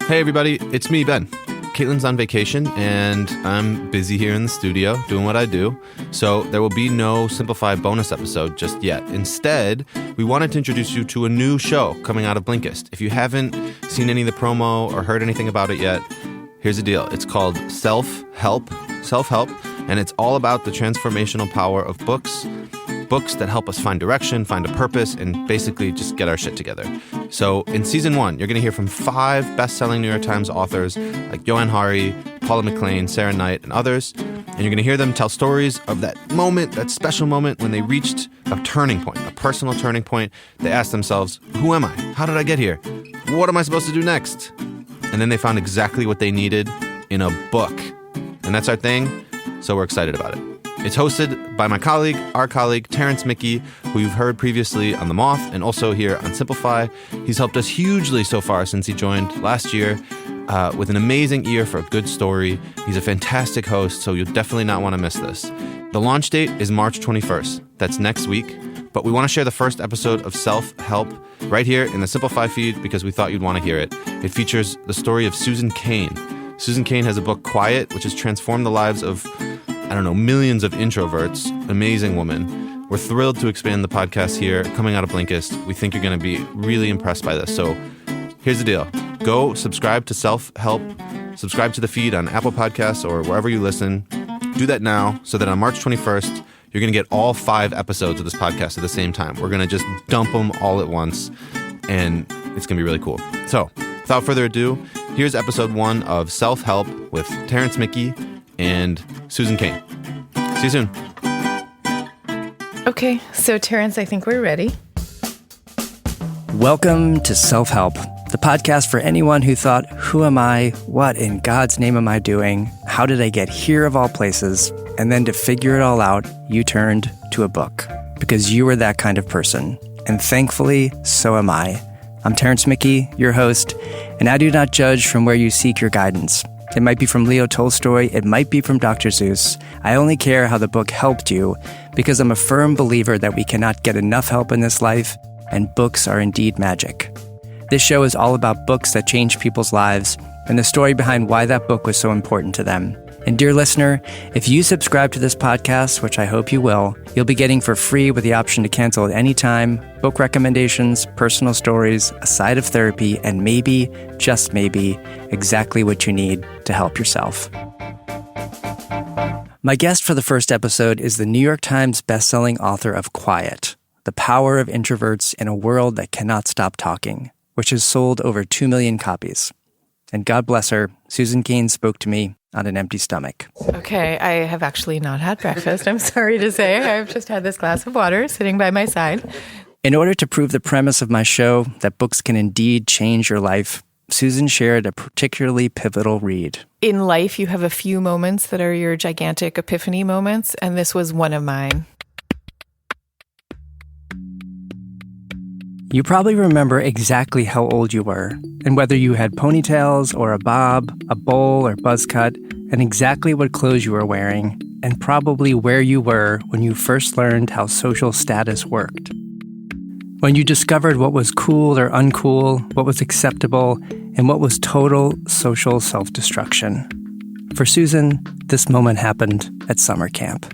Hey everybody, it's me, Ben. Caitlin's on vacation, and I'm busy here in the studio doing what I do, so there will be no Simplify bonus episode just yet. Instead, we wanted to introduce you to a new show coming out of Blinkist. If you haven't seen any of the promo or heard anything about it yet, here's the deal. It's called Self-Help, and it's all about the transformational power of books that help us find direction, find a purpose, and basically just get our shit together. So in season 1, you're going to hear from 5 best-selling New York Times authors like Johann Hari, Paula McLain, Sarah Knight, and others. And you're going to hear them tell stories of that moment, that special moment when they reached a turning point, a personal turning point. They asked themselves, who am I? How did I get here? What am I supposed to do next? And then they found exactly what they needed in a book. And that's our thing, so we're excited about it. It's hosted by our colleague, Terence Mickey, who you've heard previously on The Moth and also here on Simplify. He's helped us hugely so far since he joined last year with an amazing ear for a good story. He's a fantastic host, so you'll definitely not want to miss this. The launch date is March 21st. That's next week. But we want to share the first episode of Self-Help right here in the Simplify feed because we thought you'd want to hear it. It features the story of Susan Cain. Susan Cain has a book, Quiet, which has transformed the lives of millions of introverts. Amazing woman. We're thrilled to expand the podcast here, coming out of Blinkist. We think you're going to be really impressed by this. So here's the deal. Go subscribe to Self-Help. Subscribe to the feed on Apple Podcasts or wherever you listen. Do that now so that on March 21st, you're going to get all 5 episodes of this podcast at the same time. We're going to just dump them all at once, and it's going to be really cool. So without further ado, here's episode 1 of Self-Help with Terence Mickey and Susan Cain. See you soon. Okay, so Terence, I think we're ready. Welcome to Self-Help, the podcast for anyone who thought, who am I? What in God's name am I doing? How did I get here of all places? And then to figure it all out, you turned to a book because you were that kind of person. And thankfully, so am I. I'm Terence Mickey, your host, and I do not judge from where you seek your guidance. It might be from Leo Tolstoy, it might be from Dr. Seuss. I only care how the book helped you because I'm a firm believer that we cannot get enough help in this life, and books are indeed magic. This show is all about books that change people's lives and the story behind why that book was so important to them. And dear listener, if you subscribe to this podcast, which I hope you will, you'll be getting for free with the option to cancel at any time, book recommendations, personal stories, a side of therapy, and maybe, just maybe, exactly what you need to help yourself. My guest for the first episode is the New York Times bestselling author of Quiet, The Power of Introverts in a World That Cannot Stop Talking, which has sold over 2 million copies. And God bless her, Susan Cain spoke to me on an empty stomach. Okay, I have actually not had breakfast, I'm sorry to say. I've just had this glass of water sitting by my side. In order to prove the premise of my show, that books can indeed change your life, Susan shared a particularly pivotal read. In life, you have a few moments that are your gigantic epiphany moments, and this was one of mine. You probably remember exactly how old you were, and whether you had ponytails or a bob, a bowl or buzz cut, and exactly what clothes you were wearing, and probably where you were when you first learned how social status worked. When you discovered what was cool or uncool, what was acceptable, and what was total social self-destruction. For Susan, this moment happened at summer camp.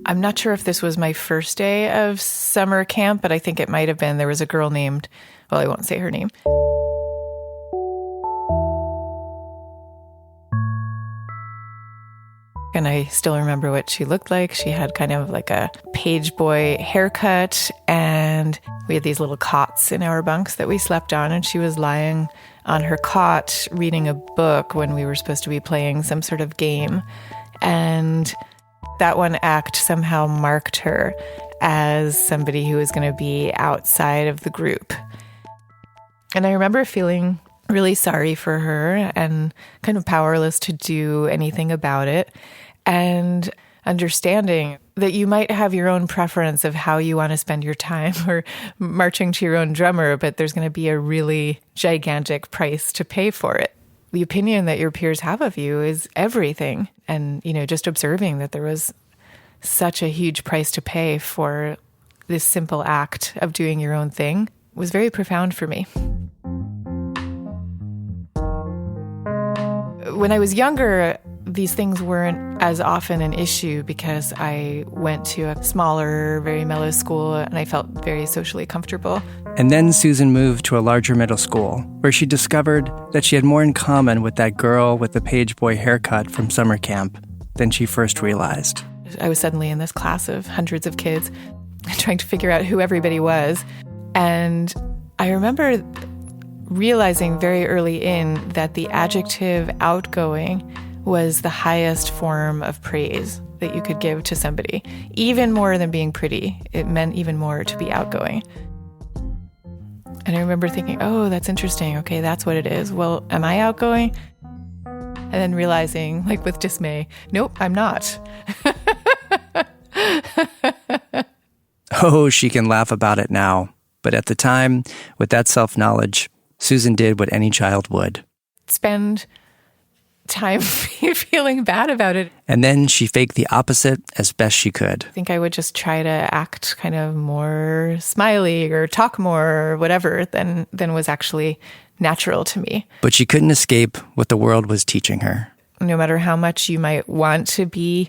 I'm not sure if this was my first day of summer camp, but I think it might have been. There was a girl named, well, I won't say her name. And I still remember what she looked like. She had kind of like a page boy haircut, and we had these little cots in our bunks that we slept on, and she was lying on her cot reading a book when we were supposed to be playing some sort of game. And that one act somehow marked her as somebody who was going to be outside of the group. And I remember feeling really sorry for her and kind of powerless to do anything about it, and understanding that you might have your own preference of how you want to spend your time or marching to your own drummer, but there's going to be a really gigantic price to pay for it. The opinion that your peers have of you is everything. And, just observing that there was such a huge price to pay for this simple act of doing your own thing was very profound for me. When I was younger, these things weren't as often an issue because I went to a smaller, very mellow school and I felt very socially comfortable. And then Susan moved to a larger middle school where she discovered that she had more in common with that girl with the page boy haircut from summer camp than she first realized. I was suddenly in this class of hundreds of kids trying to figure out who everybody was. And I remember realizing very early in that the adjective outgoing was the highest form of praise that you could give to somebody. Even more than being pretty, it meant even more to be outgoing. And I remember thinking, oh, that's interesting. Okay, that's what it is. Well, am I outgoing? And then realizing, like with dismay, nope, I'm not. Oh, she can laugh about it now. But at the time, with that self-knowledge, Susan did what any child would. Spend time feeling bad about it. And then she faked the opposite as best she could. I think I would just try to act kind of more smiley or talk more or whatever than was actually natural to me. But she couldn't escape what the world was teaching her. No matter how much you might want to be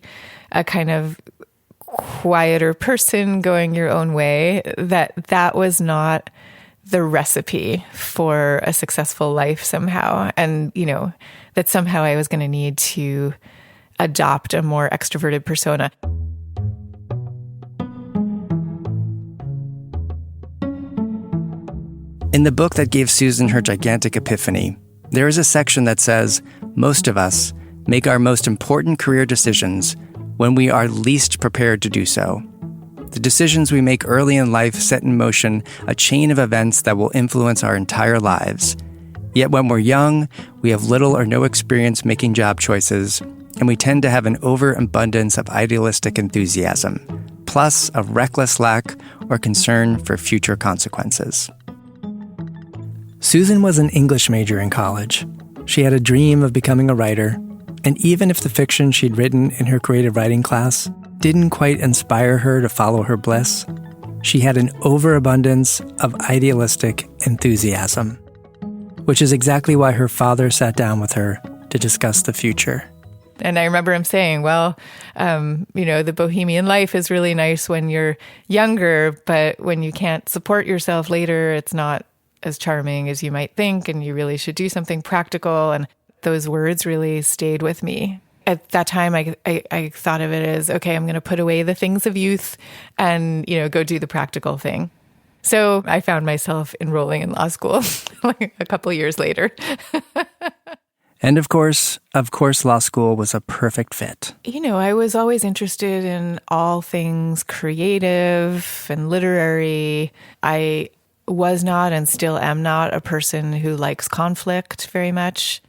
a kind of quieter person going your own way, that was not the recipe for a successful life somehow. And, that somehow I was going to need to adopt a more extroverted persona. In the book that gave Susan her gigantic epiphany, there is a section that says, most of us make our most important career decisions when we are least prepared to do so. The decisions we make early in life set in motion a chain of events that will influence our entire lives. Yet when we're young, we have little or no experience making job choices, and we tend to have an overabundance of idealistic enthusiasm, plus a reckless lack or concern for future consequences. Susan was an English major in college. She had a dream of becoming a writer, and even if the fiction she'd written in her creative writing class didn't quite inspire her to follow her bliss, she had an overabundance of idealistic enthusiasm, which is exactly why her father sat down with her to discuss the future. And I remember him saying, well, the bohemian life is really nice when you're younger, but when you can't support yourself later, it's not as charming as you might think, and you really should do something practical. And those words really stayed with me. At that time, I thought of it as, okay, I'm going to put away the things of youth and, go do the practical thing. So I found myself enrolling in law school like a couple years later. And of course, law school was a perfect fit. I was always interested in all things creative and literary. I was not and still am not a person who likes conflict very much.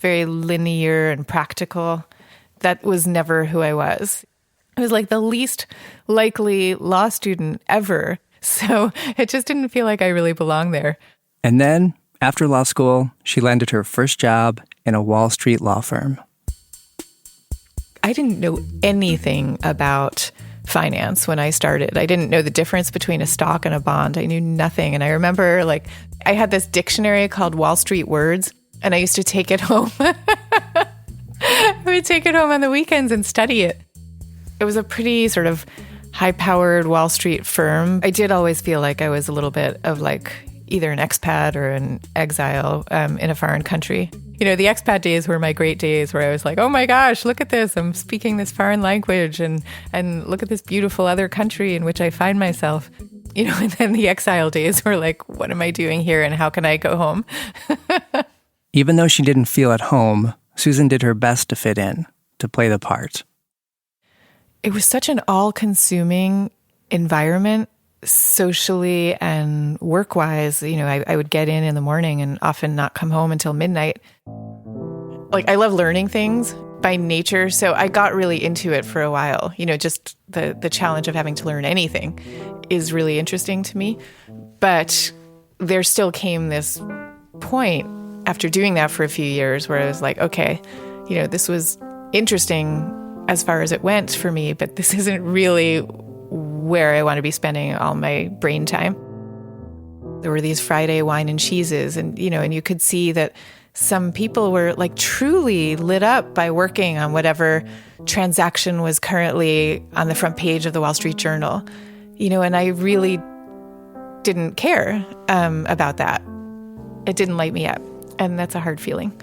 Very linear and practical. That was never who I was. I was like the least likely law student ever. So it just didn't feel like I really belonged there. And then, after law school, she landed her first job in a Wall Street law firm. I didn't know anything about finance when I started. I didn't know the difference between a stock and a bond. I knew nothing. And I remember I had this dictionary called Wall Street Words, and I used to take it home. I would take it home on the weekends and study it. It was a pretty sort of high-powered Wall Street firm. I did always feel like I was a little bit of either an expat or an exile in a foreign country. The expat days were my great days where I was like, oh my gosh, look at this. I'm speaking this foreign language and look at this beautiful other country in which I find myself. And then the exile days were like, what am I doing here and how can I go home? Even though she didn't feel at home, Susan did her best to fit in, to play the part. It was such an all-consuming environment, socially and work-wise. I would get in the morning and often not come home until midnight. I love learning things by nature, so I got really into it for a while. Just the challenge of having to learn anything is really interesting to me. But there still came this point after doing that for a few years where I was like, okay, this was interesting as far as it went for me, but this isn't really where I want to be spending all my brain time. There were these Friday wine and cheeses and you could see that some people were like truly lit up by working on whatever transaction was currently on the front page of the Wall Street Journal, and I really didn't care about that. It didn't light me up, and that's a hard feeling.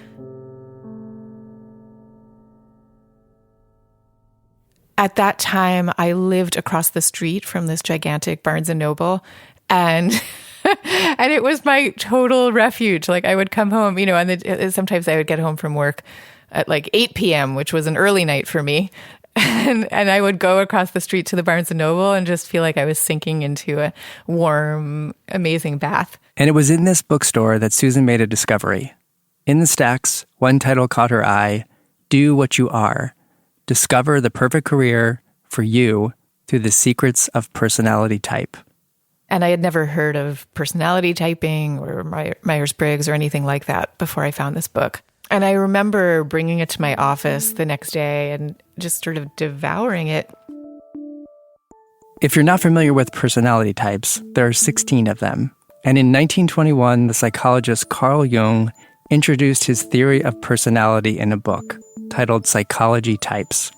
At that time, I lived across the street from this gigantic Barnes & Noble, and and it was my total refuge. Like, I would come home, and sometimes I would get home from work at like 8 p.m., which was an early night for me. And I would go across the street to the Barnes & Noble and just feel like I was sinking into a warm, amazing bath. And it was in this bookstore that Susan made a discovery. In the stacks, one title caught her eye, Do What You Are. Discover the perfect career for you through the secrets of personality type. And I had never heard of personality typing or Myers-Briggs or anything like that before I found this book. And I remember bringing it to my office the next day and just sort of devouring it. If you're not familiar with personality types, there are 16 of them. And in 1921, the psychologist Carl Jung introduced his theory of personality in a book titled Psychology Types.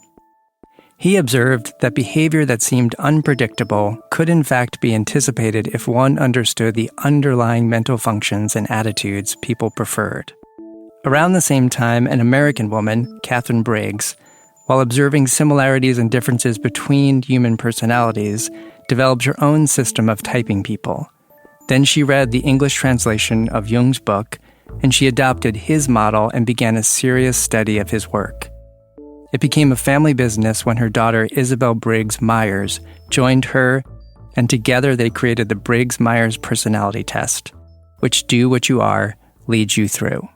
He observed that behavior that seemed unpredictable could in fact be anticipated if one understood the underlying mental functions and attitudes people preferred. Around the same time, an American woman, Catherine Briggs, while observing similarities and differences between human personalities, developed her own system of typing people. Then she read the English translation of Jung's book, and she adopted his model and began a serious study of his work. It became a family business when her daughter Isabel Briggs Myers joined her, and together they created the Briggs-Myers personality test, which Do What You Are leads you through.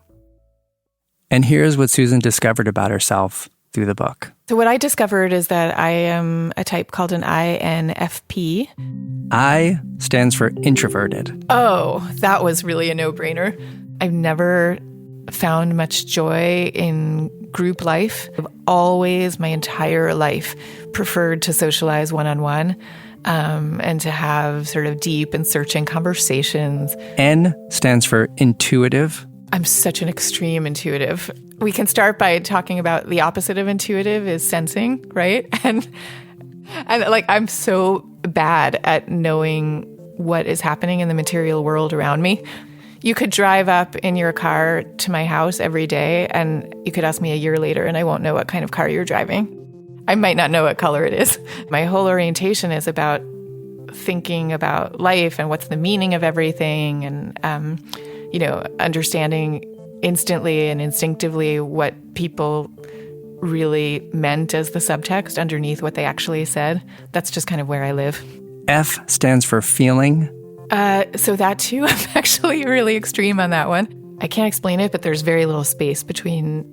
And here's what Susan discovered about herself through the book. So what I discovered is that I am a type called an INFP. I stands for introverted. Oh, that was really a no-brainer. I've never found much joy in group life. I've always, my entire life, preferred to socialize one-on-one and to have sort of deep and searching conversations. N stands for intuitive. I'm such an extreme intuitive. We can start by talking about the opposite of intuitive is sensing, right? And like, I'm so bad at knowing what is happening in the material world around me. You could drive up in your car to my house every day, and you could ask me a year later, and I won't know what kind of car you're driving. I might not know what color it is. My whole orientation is about thinking about life and what's the meaning of everything, and understanding instantly and instinctively what people really meant as the subtext underneath what they actually said. That's just kind of where I live. F stands for feeling. So that too, I'm actually really extreme on that one. I can't explain it, but there's very little space between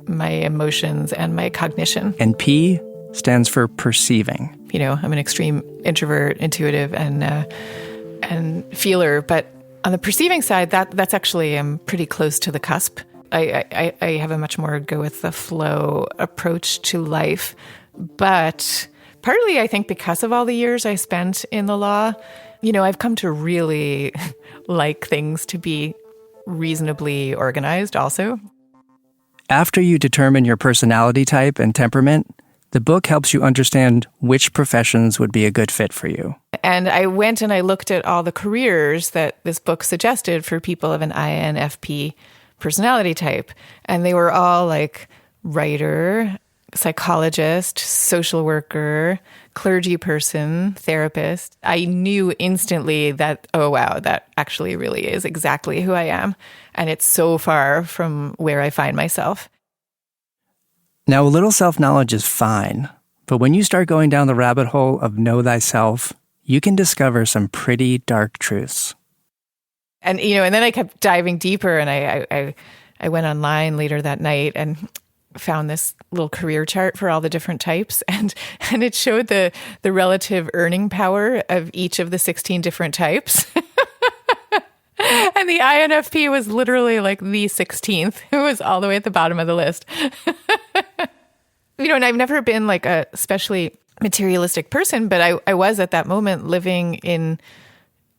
my emotions and my cognition. And P stands for perceiving. I'm an extreme introvert, intuitive, and feeler, but on the perceiving side, that's actually pretty close to the cusp. I have a much more go with the flow approach to life, but partly I think because of all the years I spent in the law, I've come to really like things to be reasonably organized also. After you determine your personality type and temperament, the book helps you understand which professions would be a good fit for you. And I went and I looked at all the careers that this book suggested for people of an INFP personality type. And they were all like writer, psychologist, social worker, clergy person, therapist. I knew instantly that, oh, wow, that actually really is exactly who I am. And it's so far from where I find myself. Now, a little self-knowledge is fine, but when you start going down the rabbit hole of know thyself, you can discover some pretty dark truths. And, and then I kept diving deeper, and I went online later that night and found this little career chart for all the different types, and it showed the relative earning power of each of the 16 different types. And the INFP was literally like the 16th, who was all the way at the bottom of the list. And I've never been like a especially materialistic person, but I was at that moment living in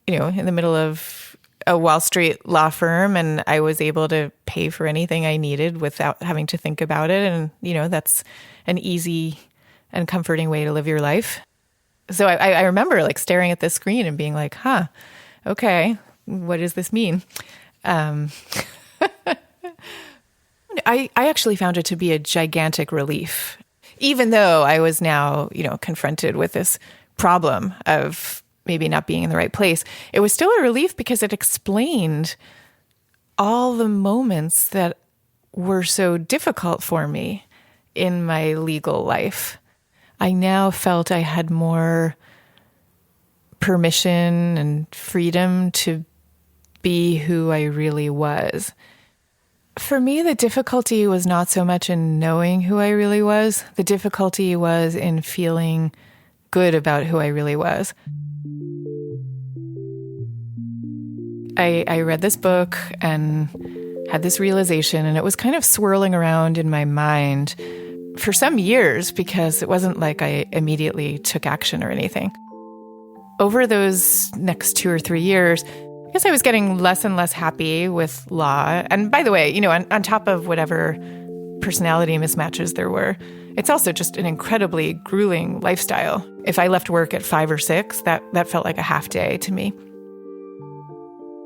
the middle of a Wall Street law firm, and I was able to pay for anything I needed without having to think about it. And, that's an easy and comforting way to live your life. So I remember like staring at this screen and being like, okay, what does this mean? I actually found it to be a gigantic relief, even though I was now, confronted with this problem of maybe not being in the right place. It was still a relief because it explained all the moments that were so difficult for me in my legal life. I now felt I had more permission and freedom to be who I really was. For me, the difficulty was not so much in knowing who I really was. The difficulty was in feeling good about who I really was. I read this book and had this realization, and it was kind of swirling around in my mind for some years because it wasn't like I immediately took action or anything. Over those next 2 or 3 years, I guess I was getting less and less happy with law. And by the way, on top of whatever personality mismatches there were, it's also just an incredibly grueling lifestyle. If I left work at 5 or 6, that felt like a half day to me.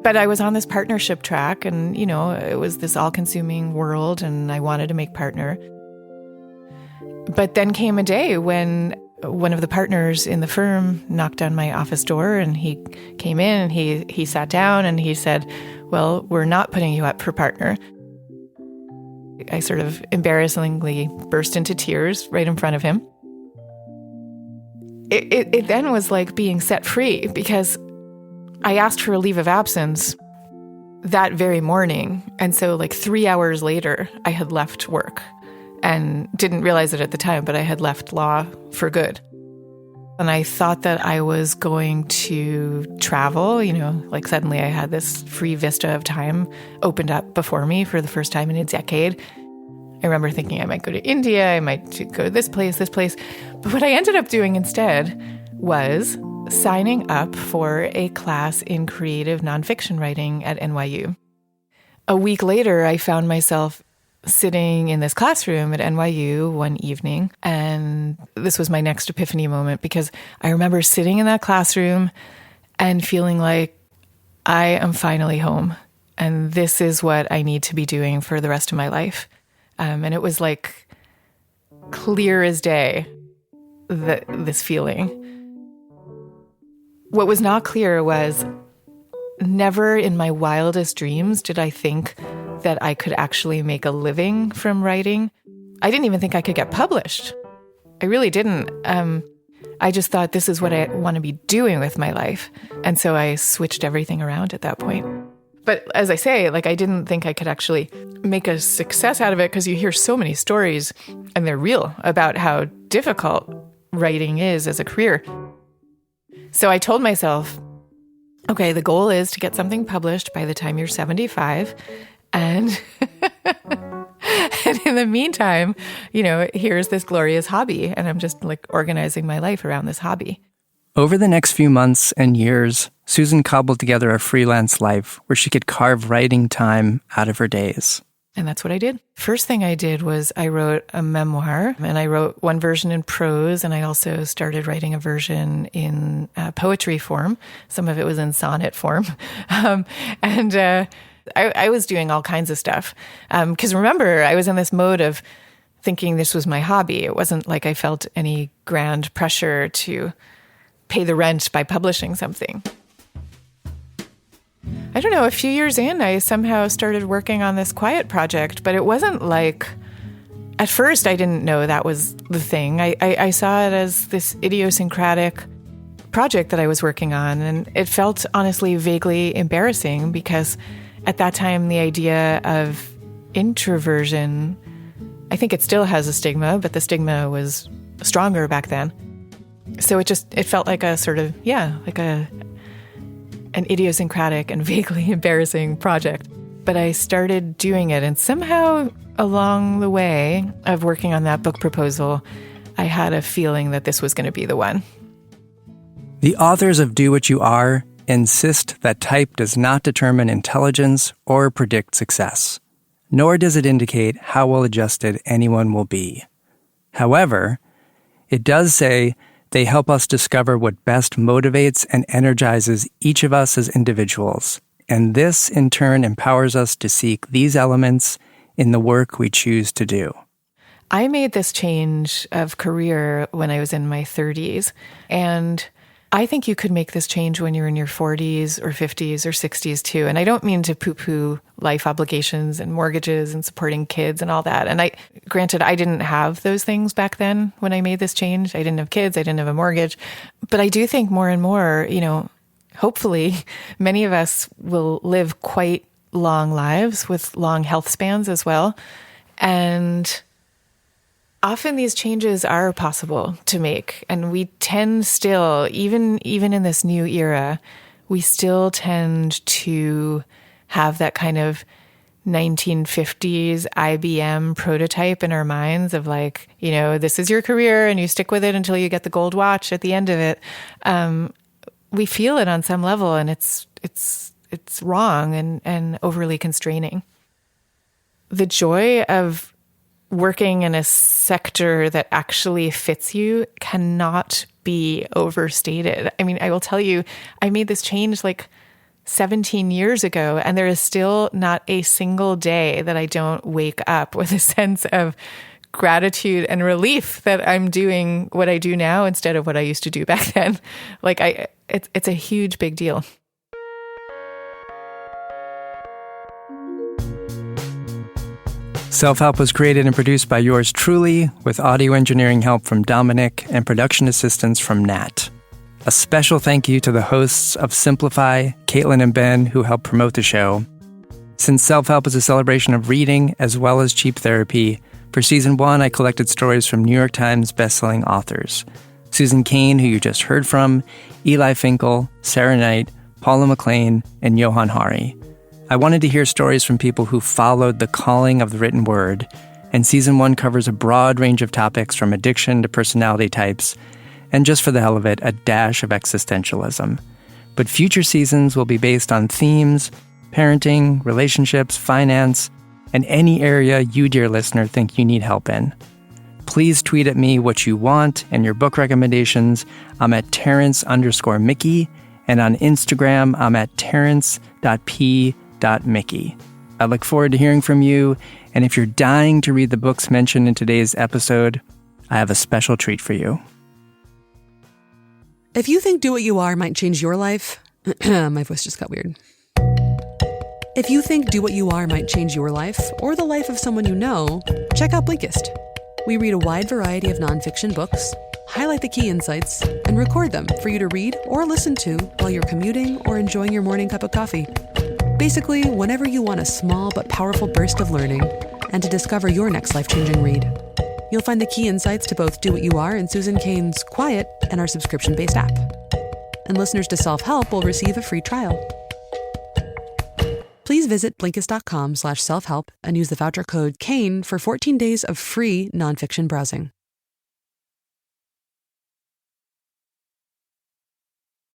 But I was on this partnership track and, it was this all-consuming world and I wanted to make partner. But then came a day when one of the partners in the firm knocked on my office door and he came in and he sat down and he said, "Well, we're not putting you up for partner." I sort of embarrassingly burst into tears right in front of him. It then was like being set free because I asked for a leave of absence that very morning. And so like 3 hours later, I had left work and didn't realize it at the time, but I had left law for good. And I thought that I was going to travel, like suddenly I had this free vista of time opened up before me for the first time in a decade. I remember thinking I might go to India, I might go to this place. But what I ended up doing instead was signing up for a class in creative nonfiction writing at NYU. A week later, I found myself sitting in this classroom at NYU one evening, and this was my next epiphany moment because I remember sitting in that classroom and feeling like I am finally home, and this is what I need to be doing for the rest of my life. And it was like clear as day, this feeling. What was not clear was never in my wildest dreams did I think that I could actually make a living from writing. I didn't even think I could get published. I really didn't. I just thought this is what I want to be doing with my life. And so I switched everything around at that point. But as I say, I didn't think I could actually make a success out of it because you hear so many stories, and they're real, about how difficult writing is as a career. So I told myself, okay, the goal is to get something published by the time you're 75. And, and in the meantime, here's this glorious hobby. And I'm just organizing my life around this hobby. Over the next few months and years, Susan cobbled together a freelance life where she could carve writing time out of her days. And that's what I did. First thing I did was I wrote a memoir, and I wrote one version in prose, and I also started writing a version in poetry form. Some of it was in sonnet form. I was doing all kinds of stuff. Because remember, I was in this mode of thinking this was my hobby. It wasn't like I felt any grand pressure to pay the rent by publishing something. I don't know, a few years in, I somehow started working on this quiet project, but it wasn't at first I didn't know that was the thing. I saw it as this idiosyncratic project that I was working on, and it felt honestly vaguely embarrassing because at that time the idea of introversion, I think it still has a stigma, but the stigma was stronger back then. So it felt like a sort of, an idiosyncratic and vaguely embarrassing project. But I started doing it, and somehow along the way of working on that book proposal, I had a feeling that this was going to be the one. The authors of Do What You Are insist that type does not determine intelligence or predict success, nor does it indicate how well-adjusted anyone will be. However, it does say they help us discover what best motivates and energizes each of us as individuals, and this, in turn, empowers us to seek these elements in the work we choose to do. I made this change of career when I was in my 30s, and I think you could make this change when you're in your 40s or 50s or 60s too. And I don't mean to poo-poo life obligations and mortgages and supporting kids and all that. And granted, I didn't have those things back then when I made this change. I didn't have kids. I didn't have a mortgage. But I do think more and more, hopefully many of us will live quite long lives with long health spans as well. And often these changes are possible to make, and we tend still, even in this new era, we still tend to have that kind of 1950s IBM prototype in our minds of like, this is your career and you stick with it until you get the gold watch at the end of it. We feel it on some level, and it's wrong and overly constraining. The joy of working in a sector that actually fits you cannot be overstated. I mean, I will tell you, I made this change like 17 years ago, and there is still not a single day that I don't wake up with a sense of gratitude and relief that I'm doing what I do now instead of what I used to do back then. Like it's a huge, big deal. Self-Help was created and produced by yours truly, with audio engineering help from Dominic and production assistance from Nat. A special thank you to the hosts of Simplify, Caitlin and Ben, who helped promote the show. Since Self-Help is a celebration of reading as well as cheap therapy, for Season 1, I collected stories from New York Times bestselling authors. Susan Cain, who you just heard from, Eli Finkel, Sarah Knight, Paula McLain, and Johann Hari. I wanted to hear stories from people who followed the calling of the written word, and Season 1 covers a broad range of topics from addiction to personality types, and just for the hell of it, a dash of existentialism. But future seasons will be based on themes, parenting, relationships, finance, and any area you, dear listener, think you need help in. Please tweet at me what you want and your book recommendations. I'm at Terence_Mickey, and on Instagram, I'm at Terence.p.Mickey. I look forward to hearing from you, and if you're dying to read the books mentioned in today's episode, I have a special treat for you. If you think Do What You Are might change your life, my voice just got weird. If you think Do What You Are might change your life, or the life of someone you know, check out Blinkist. We read a wide variety of nonfiction books, highlight the key insights, and record them for you to read or listen to while you're commuting or enjoying your morning cup of coffee. Basically, whenever you want a small but powerful burst of learning and to discover your next life-changing read. You'll find the key insights to both Do What You Are and Susan Cain's Quiet and our subscription-based app. And listeners to Self-Help will receive a free trial. Please visit Blinkist.com/selfhelp and use the voucher code CAIN for 14 days of free nonfiction browsing.